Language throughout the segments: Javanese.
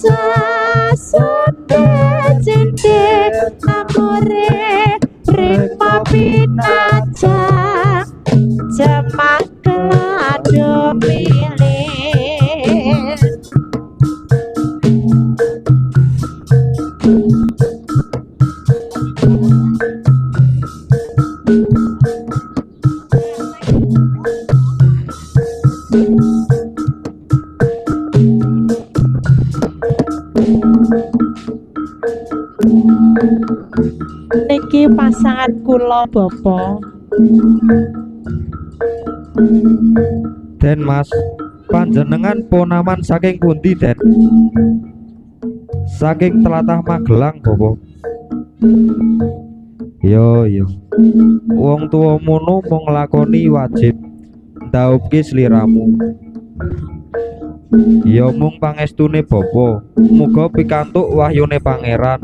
asa sute cinte amore rima pinaca jamak kelado milih niki pasangan kula Bapak. Den Mas, panjenengan ponaman saking pundi Den? Saking tlatah Magelang Bapak. Yo, wong tua mono mung nglakoni wajib ndhaupi sliramu. Ya mung pangestune Bapa, muga pikantuk wahyune pangeran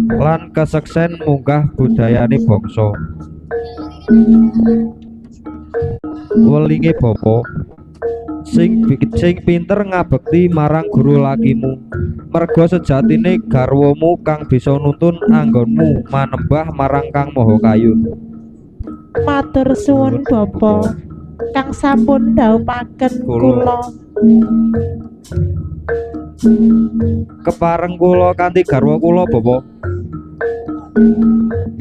lan keseksen munggah budayane bangsa. Welinge Bapa sing pinter ngabekti marang guru lakimu, merga sejatine garwamu kang bisa nuntun anggonmu manembah marang Kang Maha Kayun. Matur suwun Bapak kang sampun ndhaupaken kula. Kepareng kula kanthi garwa kula Bapak.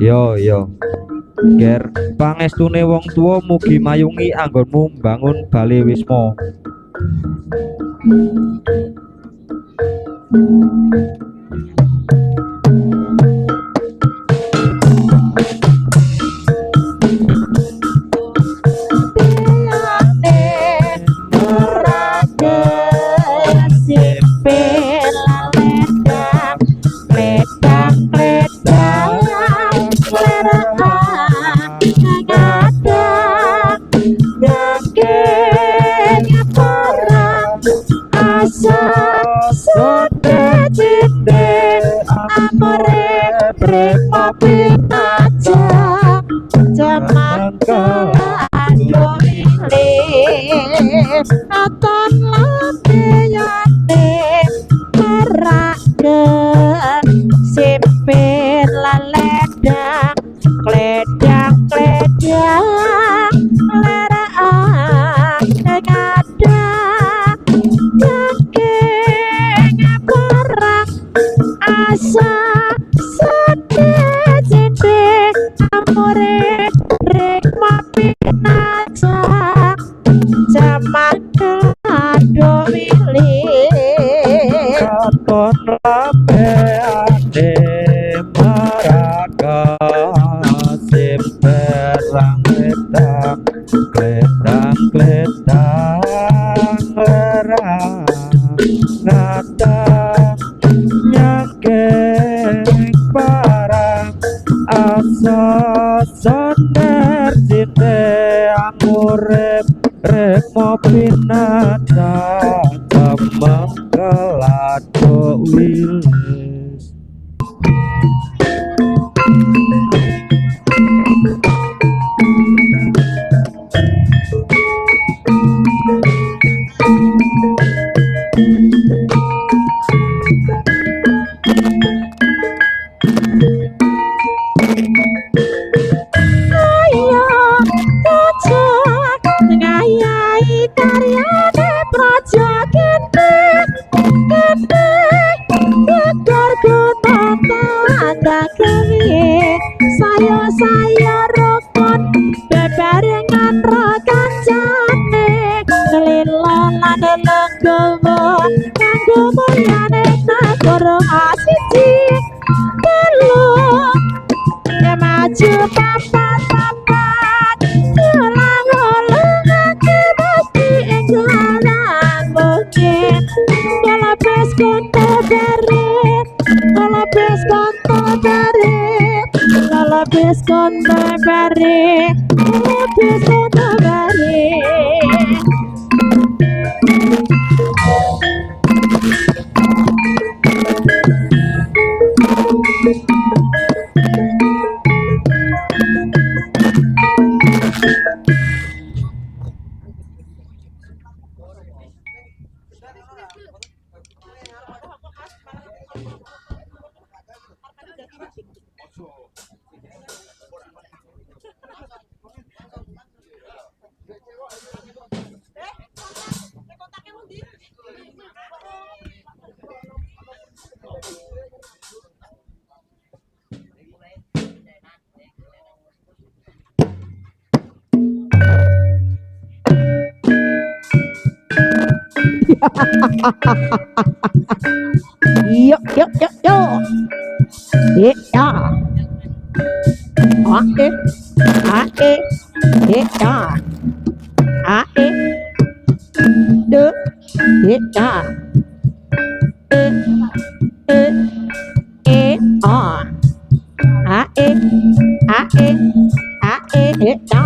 Yo, Ger, pangestune wong tua mugi mayungi anggonmu mbangun Bali Wisma. Aton lateyane merake sipir laledang kledang leraan ngadang yakin perang asa sedih cinde amore rikma pinaca jaman kelado milih Katon lapeane maraka simperang kledang lerang ngadang nyakeng parang asa sonder cinte angurep remo pinata jamang kelado wilis. Saya rokon bebarengan rokan jane kelilan lenggowo kanggo mulyane nagara asiji telu maju papat ulang-ulangake mesti ing jalan mungkin kalau bes konto berit kalau bes konto berit labis konta bare labis konta bare Yuk yuk yuk yuk. Ya. Ae. Ae. Ya. Ae. Được. Ya. E. E. E. A. Ae. Ae. Ae. Ya.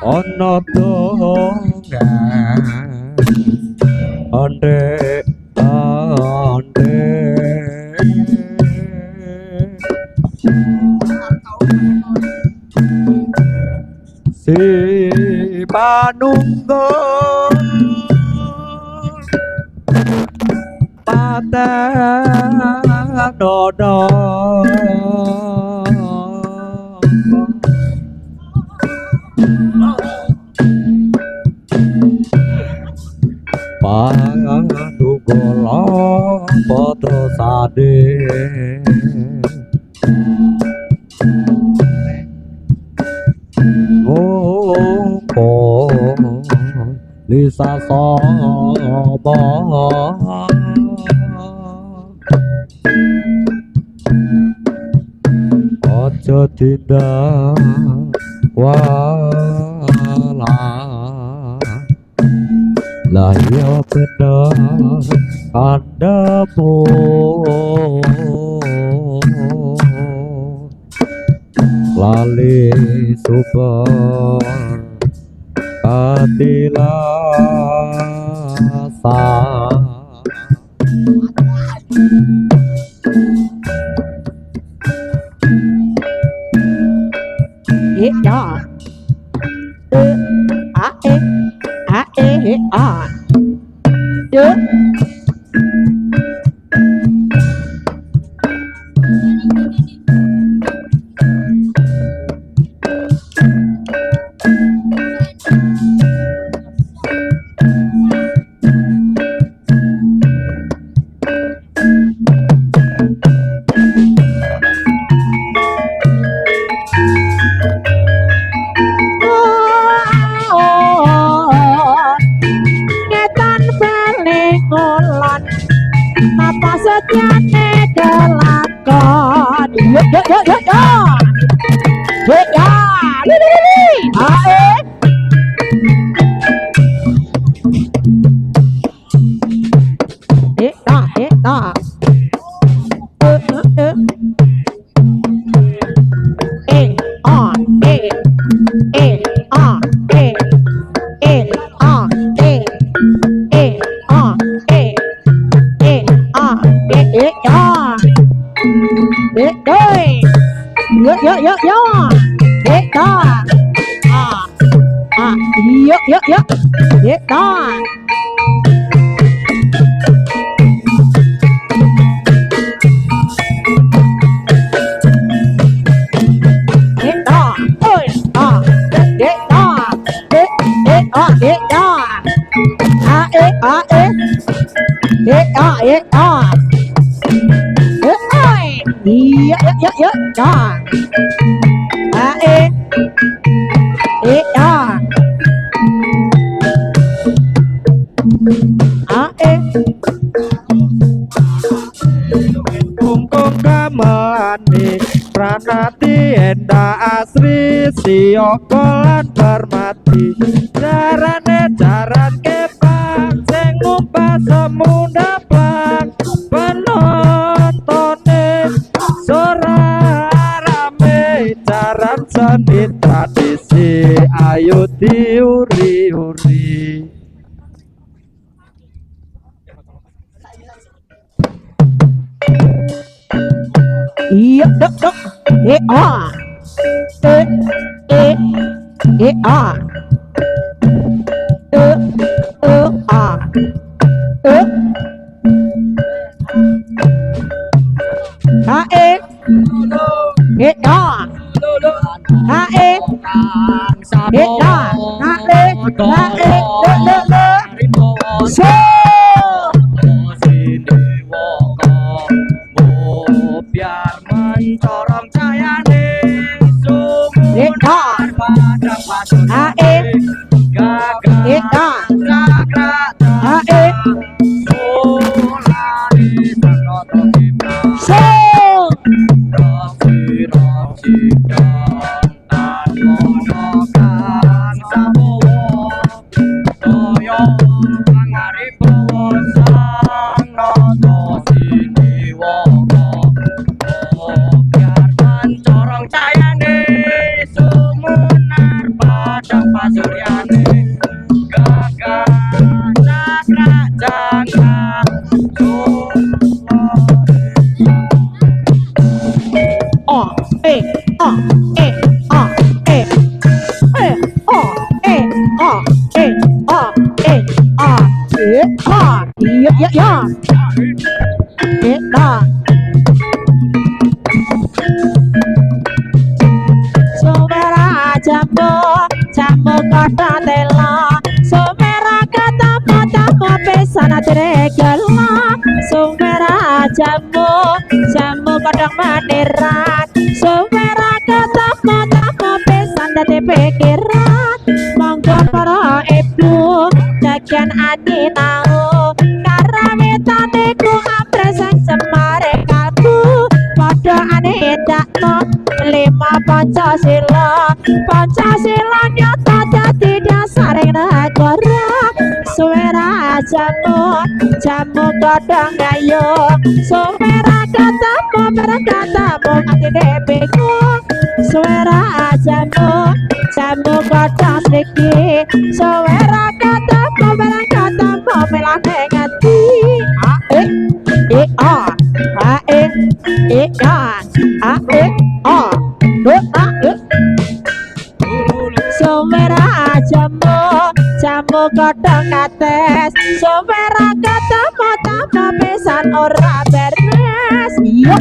Ana dongan onde onde si panunggal patah dodo Pandugola Poto Sade Ngompo Lisa Sobo Ojo tindak wala lah ya bener kandamu lali super katilasa Ya. Ae. Ae. A. Được. Ngetan paling ngolon apa setiane kelakon. Yuk yuk yuk yuk yuk. Yuk ya. Lili. Ae. Da. Kungkung gamelane pranati endah asri siokolan permati jarane jaran kepang sing ngumpah semunda plang penontone sora rame jaran seni tradisi ayo diuri-uri iya dok dok ah ah ah ah so biar mencorong cahayane sumunar pada pasone gagal sakra solari sanoto kita so roksi roksi dan monokan sabowo toyo pangaribowo sang noto sini woko biar mencorong cahayane sumunar padang pasuryane gagal sakra jangka ah ah ah ya Sumera jambu kata tela Sumera kata mata pesana teregala Sumera jambu kadang maneran Sumera kata mata pesana tepikiran Monggo para ibu jajan ati nau karawitane ku apresan semare kalbu padha ane dakno lima Pancasila nyata dadi dasare negara suara jamu godhong ayo suara katamu berkatamu atine bingung suara jamu godhong sedikit suara katamu berkatamu melane ngati Sumera jamu godhong kates Sumera ketemu tamu pisan ora beres iya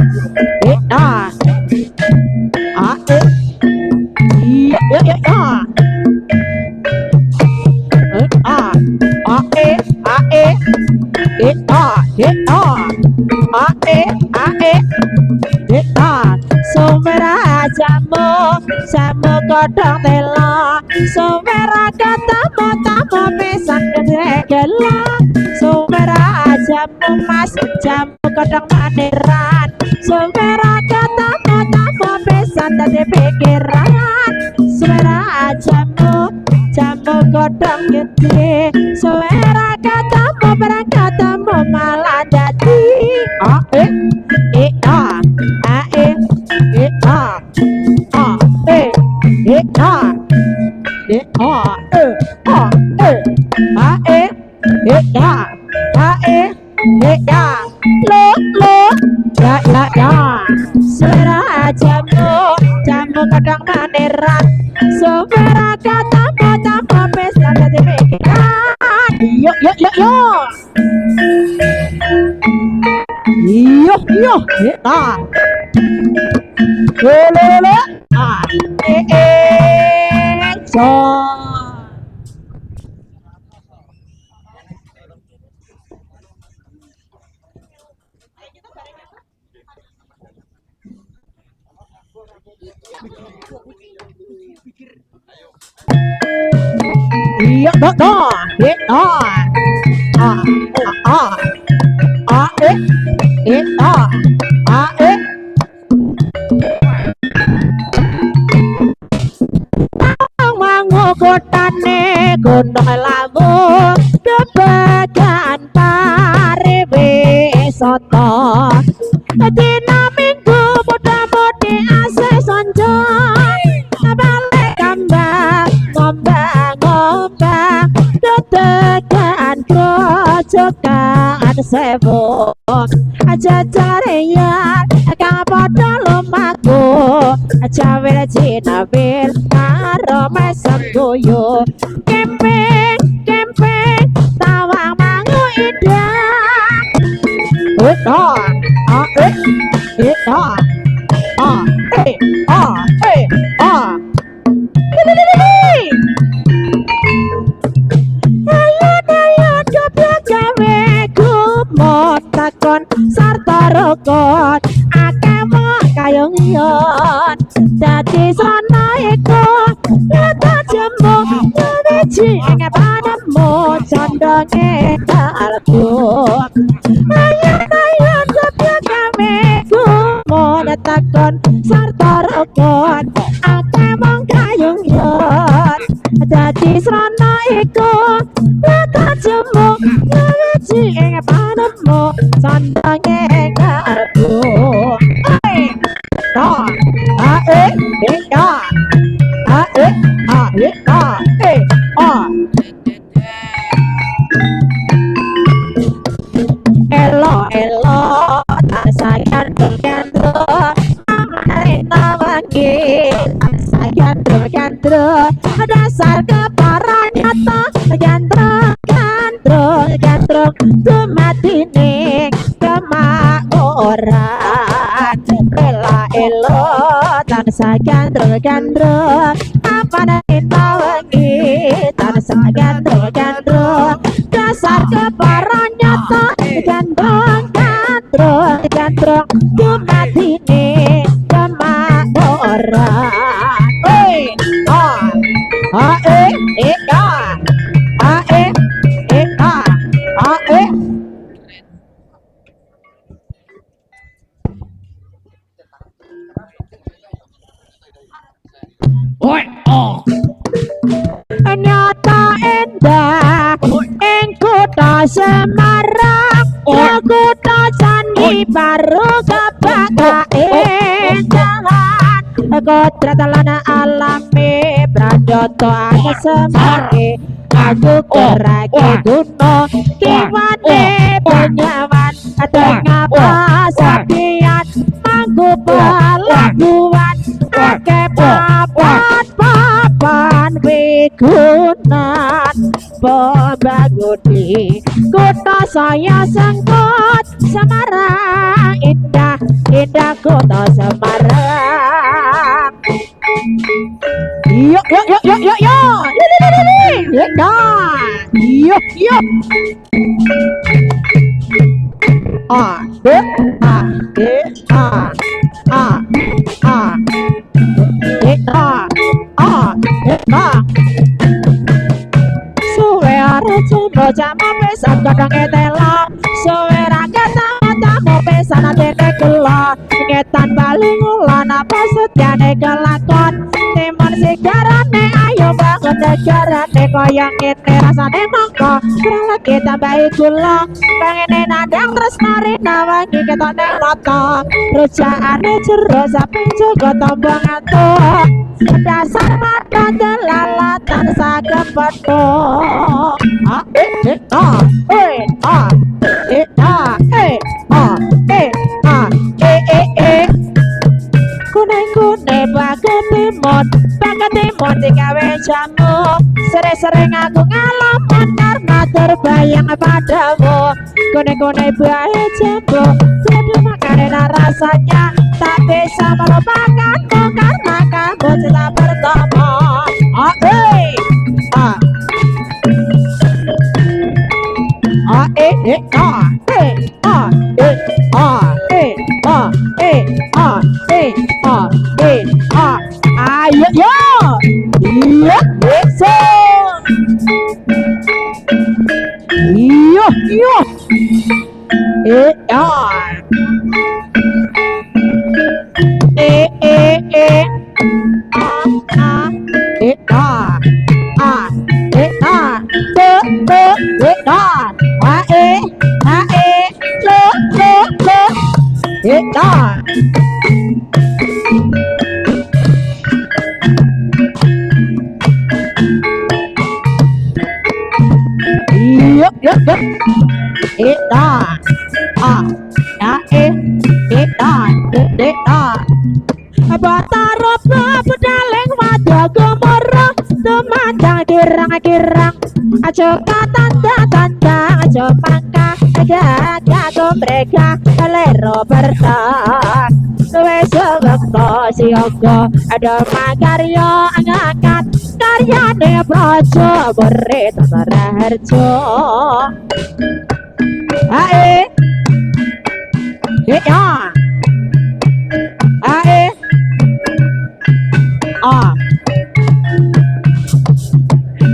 Sumera jamu godhong tela Sumera ketemu tamu pisan gela Sumera jamu mas jamu godhong maneran Sumera ketemu tamu pisan dadi pikiran Sumera jamu godhong gede Sumera ketemu berkatamu malah dadi Suara jamu kadang maneran Suara katamu tamu pesta dadi pikiran yo iya kotane gunung lawu kebagan pariwisata dina minggu muda-mudi asih sonjo balik kambang ngombang dedekan grojogan sewu aja carian padha lumaku cawer cinawir karo mesem guyu kemping kemping tawang mangu indah oh ah ah ayo coba gawe kumot takon sarta rukun akeh mok kayong iyon dadi sono iku lata jembung nyewiji ing panemu condonge kalbu ayo coba gawe kumot takon sarta rukun akeh mok kayong iyon dadi sono iku lata jembung nyewiji ing panemu condonge kalbu Elo elo sayang bergandro amarena wangi sayang bergandro dasar keparan nyata gandro gandro gandro tumatine kemakmuran ela elo tansah gandro gandro amarena wangi tansah gandro gandro dasar keparan nyata gandrong gandrong gandrong tumatine kemakmuran nyata endah ing kutha Semarang kutha Candi Baru kebakain jalan kodrat lana alami pradoto ane semari aku kerake guno kiwane penyawan tengah pasapian manggu pelabuhan ake papan wigunan pembagudi kota saya sengkot Semarang indah indah kota Semarang yuk suwe arep jomblo jamu pesan kadang etelo suwe rakyat tamu pesan adene kula ngetan balu ngulan apa setyane kelakon timun sigarane ayo bangun negarane koyong ini rasane mongko kurang lagi tambahi gula pengene nadang terus mari nawangi ketone mata rujakane jero samping juga tombong atuk dasar mata delalatan sagem petuk kuning-kuning baget timut digawe jamu sering-sering aku ngalamun karena terbayang padamu kuning-kuning bae jamu jadi makanan rasanya tak bisa melupakanmu karena kamu telah bertemu ayo yo iya bisa iya iya Ita Dumandang kirang-kirang aja tanda-tanda aja mangka gaga mereka lero bertak wis wektu siaga ada makarya angkat karyane praja murid Raharjo ae ya ae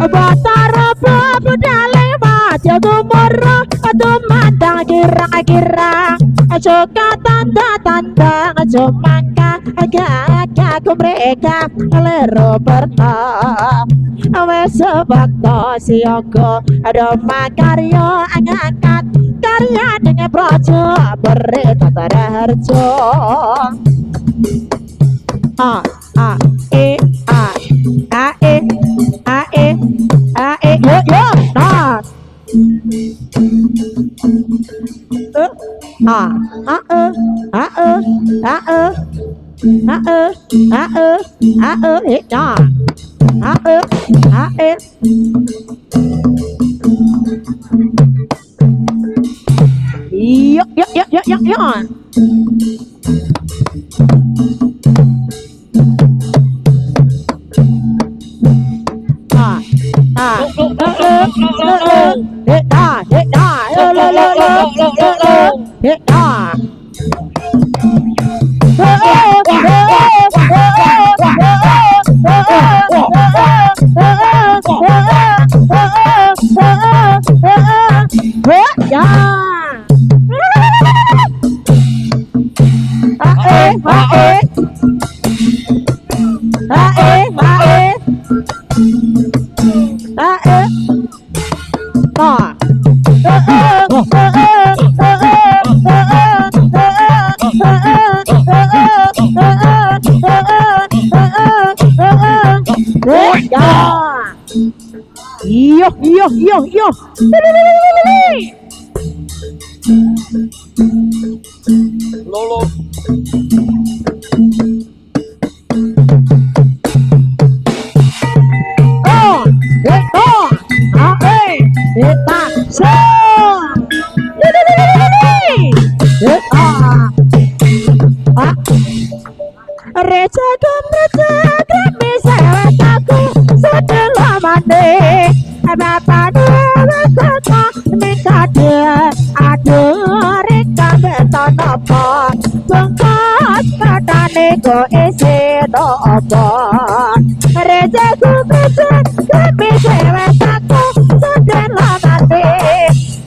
Batara budale mati gumara dumandang kirang-kirang aja tanda-tanda aja mangka agak mereka lero bertak wis wektu siaga ada makarya angkat karyane praja murid Raharjo yo yo yo Lolo. Reja kami sewataku setelah mandi Bapak dewasa minta dia aduh reka beton apa bengkas katane go isi apa Reja kami sewataku setelah mandi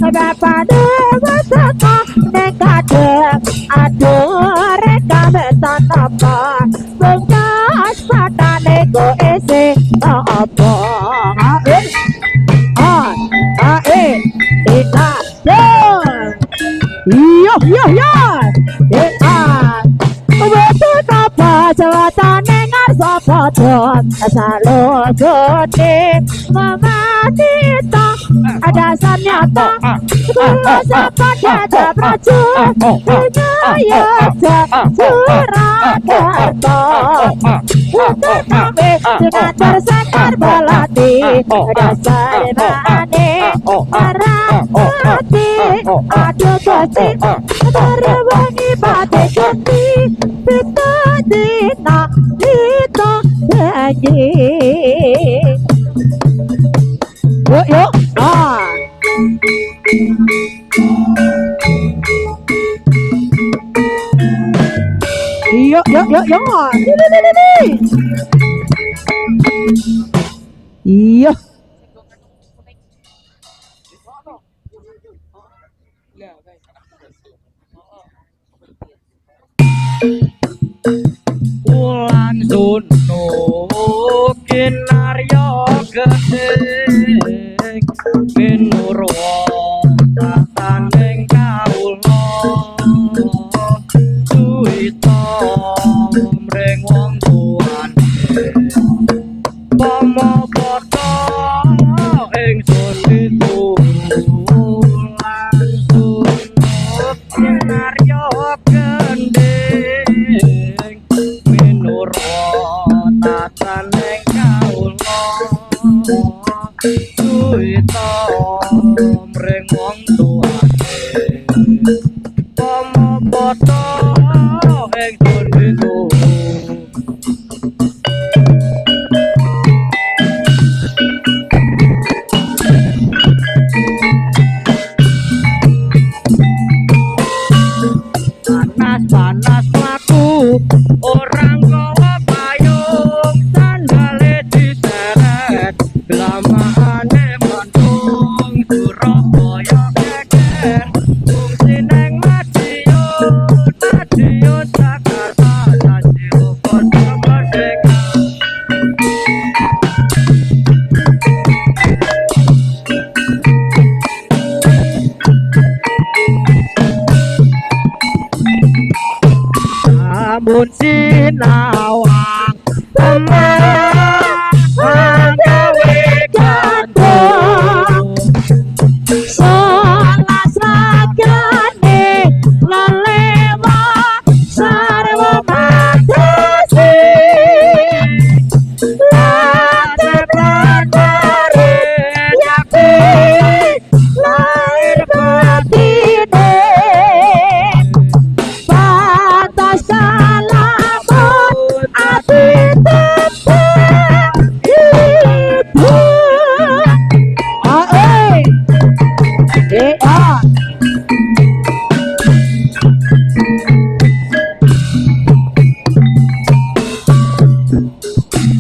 Bapak dewasa minta dia aduh reka beton apa bengkas katane go isi apa Jawatan ngarsa padha salo gede memanita ada sanyata kula sapada praja daya Surakarta kami dengan tersangkar balati dasar mane marah hati aduh koci terwangi pati ganti pita dina kita lagi yuk iya Ulan sunu kinarya gedeng minurwa tataning kawula suwita mring wong tuane pomo padha ingsun ulan sunu kinarya gedeng minurwa tataning kawula suwita mring wong tuane pomo boto ing sundiku panas laku orang gawa payung sandale diseret lamaane Bandung Surabaya keker fungsi neng Madiun Jakarta Tanjiro Kota Merdeka namun sinawang teman gawe gantung Solas ragane lelewa sarwa matasi Latekan dari yakin lahir batine Batas salamun ati tepang itu Ae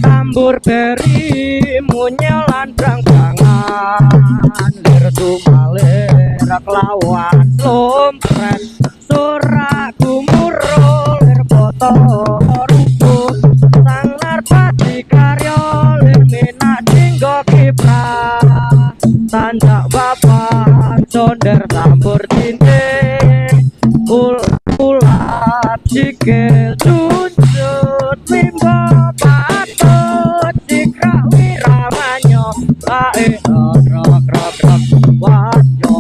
tambur beri munyelan brangbangan lir sumalir kelawan lompret surak gumuro lir foto rubuh sang narpati karyo lir minat jinggo kiprah tanjak bapak sonder tambur tinting ulap sikil tunjut mimbo patut sikra wiramanyo kae rok wajo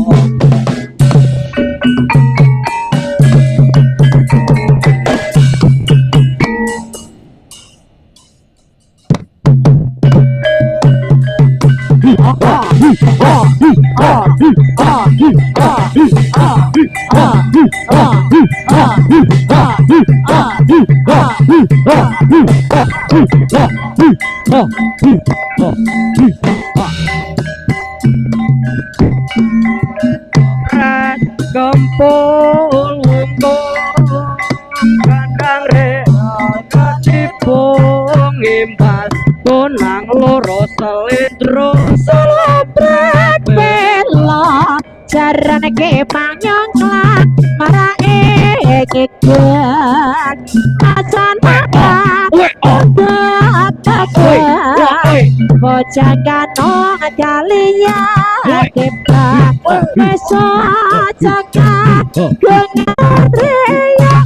Gempol untung kandang real katipung imbal tunang loro selindro Selebret bela Jarane ke panyongklak Marae kikut Acan mata Gak-gak Bocah kano ngajalia Kiprak Meso cakak Gengar ria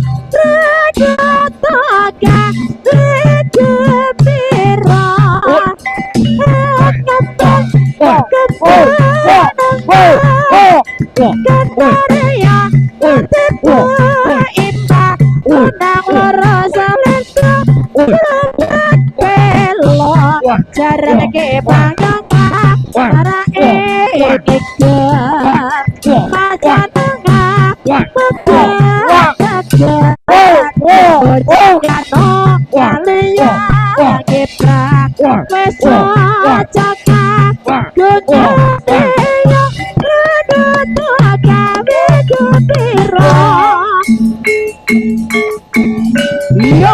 Regotoka Regepira Gandaria Tipu Indah Undang loro selendro Berat pelo Jaran ke panyongkak Marae kikut Macan tengah Begat Bocah kano Kalia Kiprak Meso cakak Gengar ria Regotoka Regepira Yo.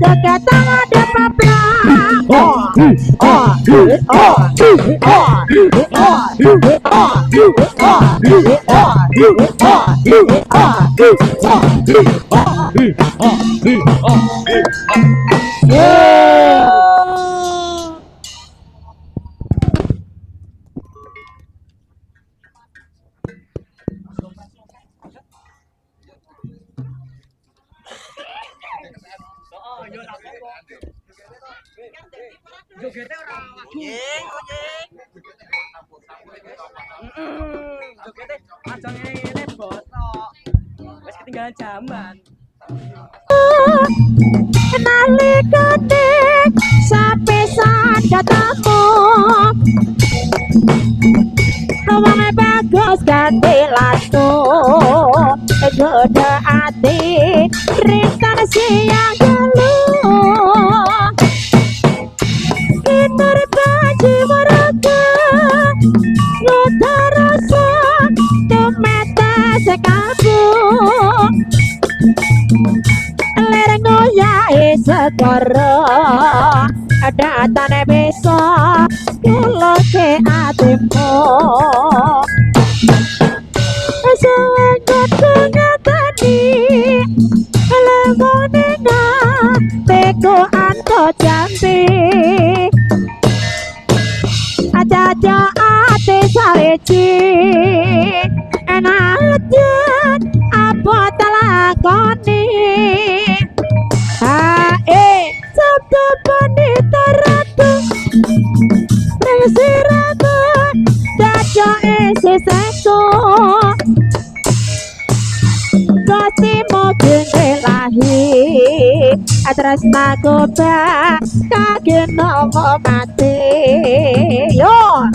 dekat tangan dia paplang. Jogete aja ngene bosok. Wis ketinggalan zaman. Nalikane sapisan katamu Ruangnya bagus ganti lato Goda ati Rintan siang dulu Kinar baji mereka Nuta rasa Tumeta sekabung Lereng ngoyai segoro Ada tane besok Kulo ke atimu Sewengkot kengatani Lemone nga Teko anto jambi Aja ate saweci Enak jen Apa telakoni Sabda pandita ratu Sirama Daja isi seko Kasimu gengelahi Tresna koba Kage nomo mati Yo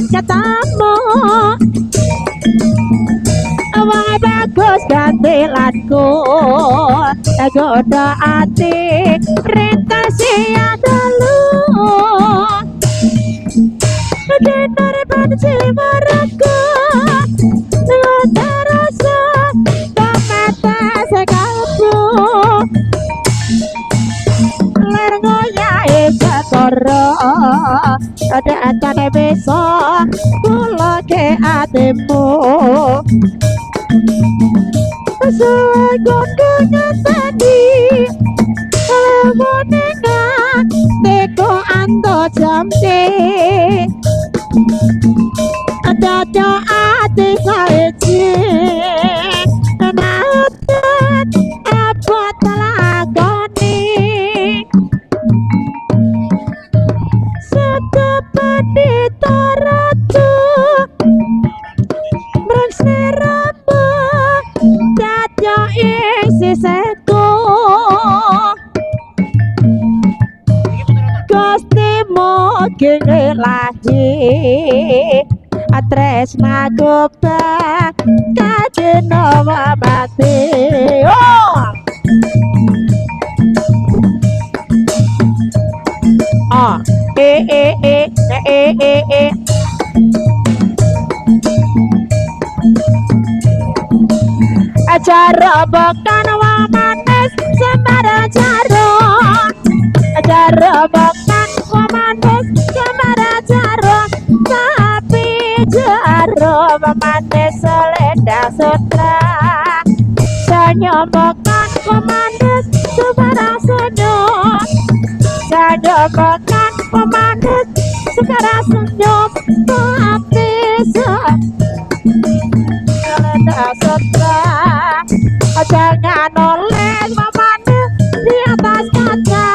Katamu Awang bagus gantilanku Goda ati Rintas siang dulu Dinar banci mereka Goda rasa Tomata sekabung Lereng ngoyai sekoro Ada antane besok Kulo ke atimu Sewengkot kengatani Lemone nga Teko anto jambi Daja ati saeci Nauten apa telakoni Pandita ratu Bersirama Daja isi seko Gustimu gengelahi Tresna goba Kage nomo mati Jaro bukan wamanes Semara jaro Jaro bukan wamanes Semara jaro Tapi jaro wamanes Selendang sutra Senyum bukan wamanes Semara senyum Jaro bukan wamanes Semara senyum Tapi Selendang sutra Jangan oles memanis di atas kaca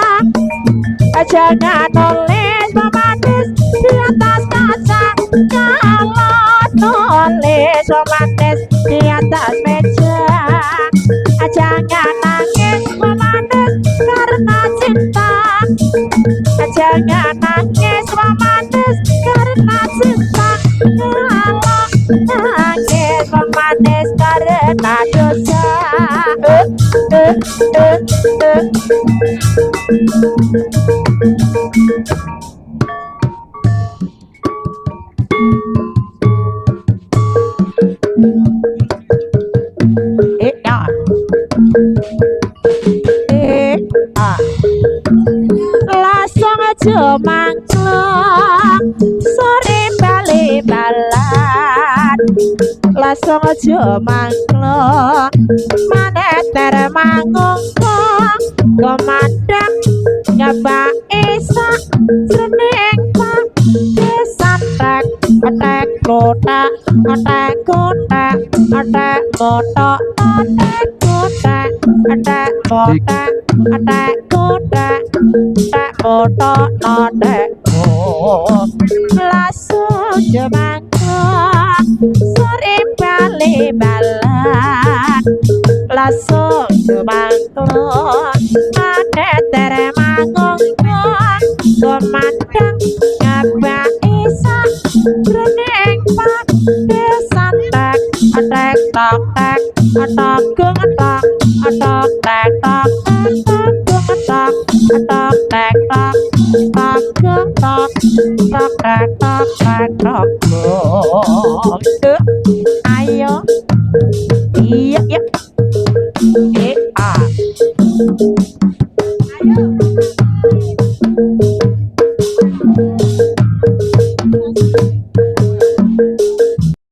Jangan oles memanis di atas kaca Kalau oles memanis di atas meja Jangan nangis memanis karena cinta jangan nangis romantis karena cinta kalau nangis romantis karena dosa langsung aja mangklong sore bali balan langsung aja mangklong maneter mangungkong komandang nyabak isak jeneng pak desan tek atek kotak atek kotak atek kotak atek kotak atek kotak atek kotak atek kotak atek langsung jemangkong sore bali balan langsung jemangkong maneter mangungkong komandang nyabak isak jeneng pak desan tek atek tok tek atok gung atok atok tek tok atok gung atok atok tek tok tok gung tok tok tek tok tek tok ayo iya iya